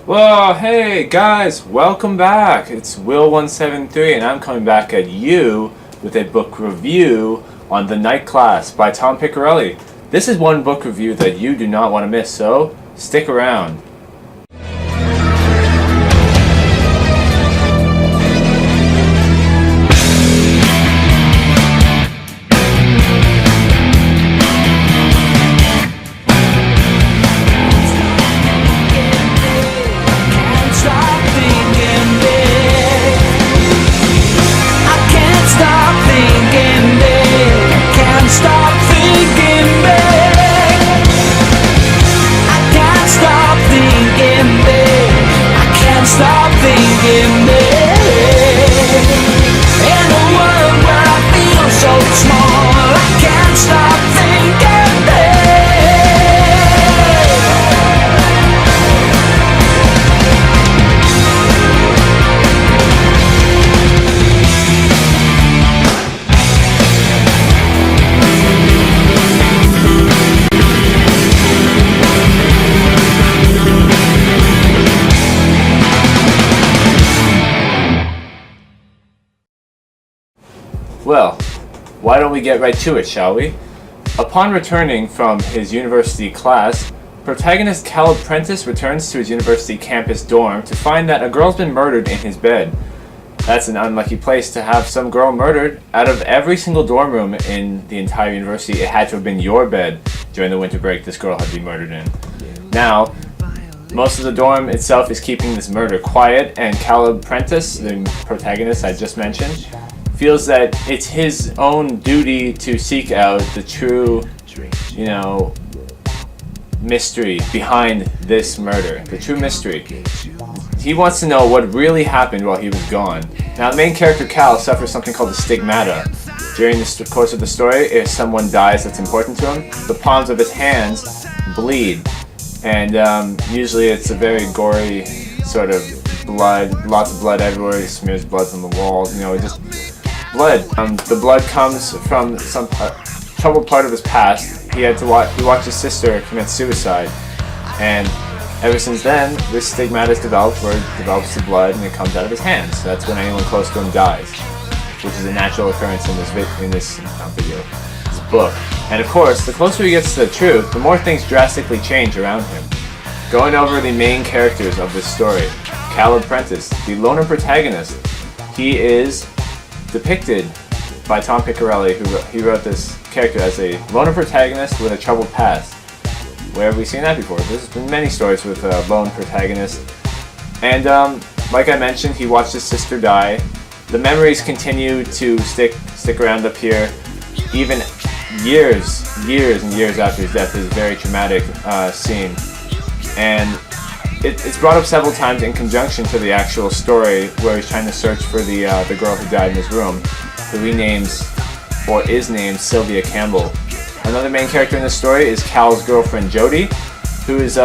Well, hey guys, welcome back. It's will173 and I'm coming back at you with a book review on The Night Class by Tom Piccirilli. This is one book review that you do not want to miss, so stick around. Well, why don't we get right to it, shall we? Upon returning from his university class, protagonist Caleb Prentice returns to his university campus dorm to find that a girl's been murdered in his bed. That's an unlucky place to have some girl murdered. Out of every single dorm room in the entire university, it had to have been your bed during the winter break this girl had been murdered in. Now, most of the dorm itself is keeping this murder quiet, and Caleb Prentice, the protagonist I just mentioned, feels that it's his own duty to seek out the true, mystery behind this murder. The true mystery. He wants to know what really happened while he was gone. Now, the main character, Cal, suffers something called the stigmata. During the course of the story, if someone dies that's important to him, the palms of his hands bleed. And usually it's a very gory sort of blood, lots of blood everywhere. He smears blood on the walls, just blood. The blood comes from some troubled part of his past. He watched his sister commit suicide, and ever since then, this stigmata is developed, where it develops the blood and it comes out of his hands. So that's when anyone close to him dies, which is a natural occurrence in this book. And of course, the closer he gets to the truth, the more things drastically change around him. Going over the main characters of this story, Caleb Prentice, the loner protagonist, he is depicted by Tom Piccirilli, he wrote this character as a loner protagonist with a troubled past. Where have we seen that before? There's been many stories with a lone protagonist. And like I mentioned, he watched his sister die. The memories continue to stick around up here, even years and years after his death. Is a very traumatic scene. And it's brought up several times in conjunction to the actual story, where he's trying to search for the girl who died in his room, who he names, or is named, Sylvia Campbell. Another main character in this story is Cal's girlfriend Jody, who is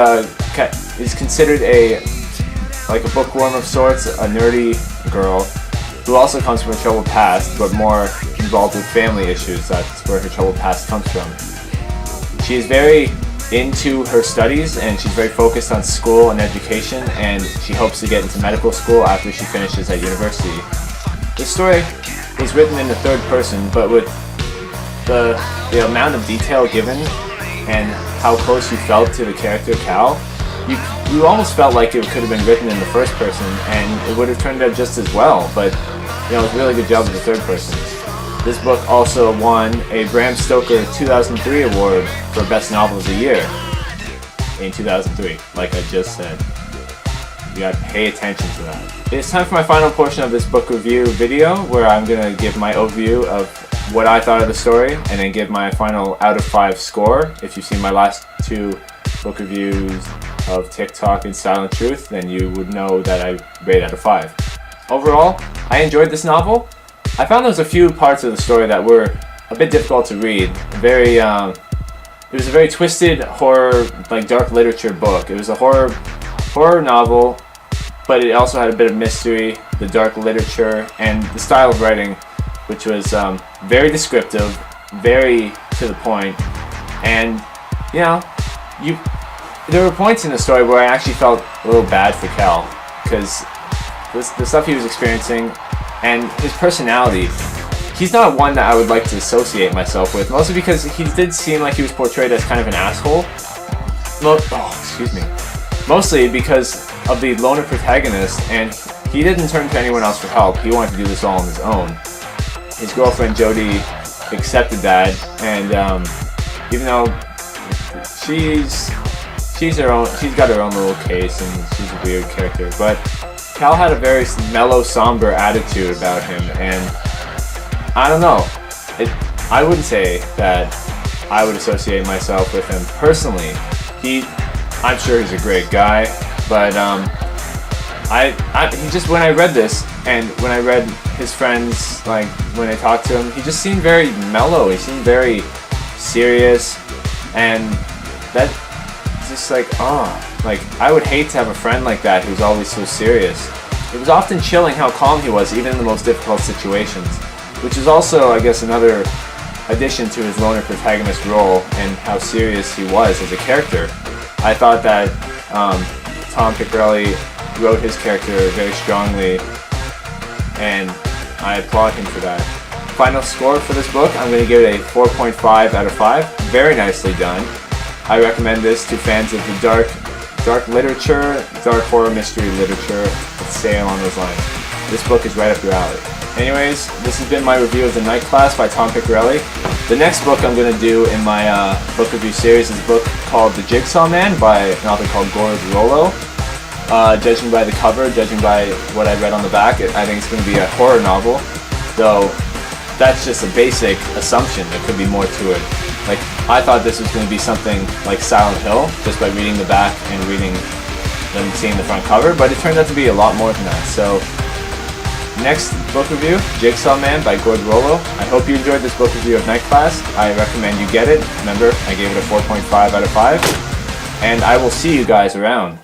considered a bookworm of sorts, a nerdy girl, who also comes from a troubled past, but more involved with family issues. That's where her troubled past comes from. She is very into her studies, and she's very focused on school and education, and she hopes to get into medical school after she finishes at university. This story is written in the third person, but with the amount of detail given and how close you felt to the character Cal, you almost felt like it could have been written in the first person, and it would have turned out just as well, but it was a really good job with the third person. This book also won a Bram Stoker 2003 award for Best Novel of the Year in 2003, like I just said. You gotta pay attention to that. It's time for my final portion of this book review video, where I'm gonna give my overview of what I thought of the story, and then give my final out of 5 score. If you've seen my last 2 book reviews of TikTok and Silent Truth, then you would know that I rate out of 5. Overall, I enjoyed this novel. I found there was a few parts of the story that were a bit difficult to read. It was a very twisted horror, dark literature book. It was a horror novel, but it also had a bit of mystery, the dark literature, and the style of writing, which was very descriptive, very to the point, and there were points in the story where I actually felt a little bad for Cal, because the stuff he was experiencing and his personality, he's not one that I would like to associate myself with, mostly because he did seem like he was portrayed as kind of an asshole. Mostly because of the loner protagonist, and he didn't turn to anyone else for help. He wanted to do this all on his own. His girlfriend Jody accepted that, and even though she's got her own little case and she's a weird character, but Cal had a very mellow, somber attitude about him, and I don't know. I wouldn't say that I would associate myself with him personally. I'm sure he's a great guy, but he just, when I read this and when I read his friends, like when I talked to him, he just seemed very mellow. He seemed very serious, and that just like I would hate to have a friend like that who's always so serious. It was often chilling how calm he was, even in the most difficult situations, which is also, I guess, another addition to his loner protagonist role and how serious he was as a character. I thought that Tom Piccirilli wrote his character very strongly, and I applaud him for that. Final score for this book, I'm going to give it a 4.5 out of 5. Very nicely done. I recommend this to fans of the dark literature, dark horror mystery literature, let's say along those lines. This book is right up your alley. Anyways, this has been my review of The Night Class by Tom Piccirilli. The next book I'm going to do in my book review series is a book called The Jigsaw Man by an author called Gord Rollo. Judging by the cover, judging by what I read on the back, I think it's going to be a horror novel, though that's just a basic assumption. There could be more to it. Like, I thought this was going to be something like Silent Hill, just by reading the back and seeing the front cover, but it turned out to be a lot more than that. So, next book review, Jigsaw Man by Gord Rollo. I hope you enjoyed this book review of Night Class. I recommend you get it. Remember, I gave it a 4.5 out of 5. And I will see you guys around.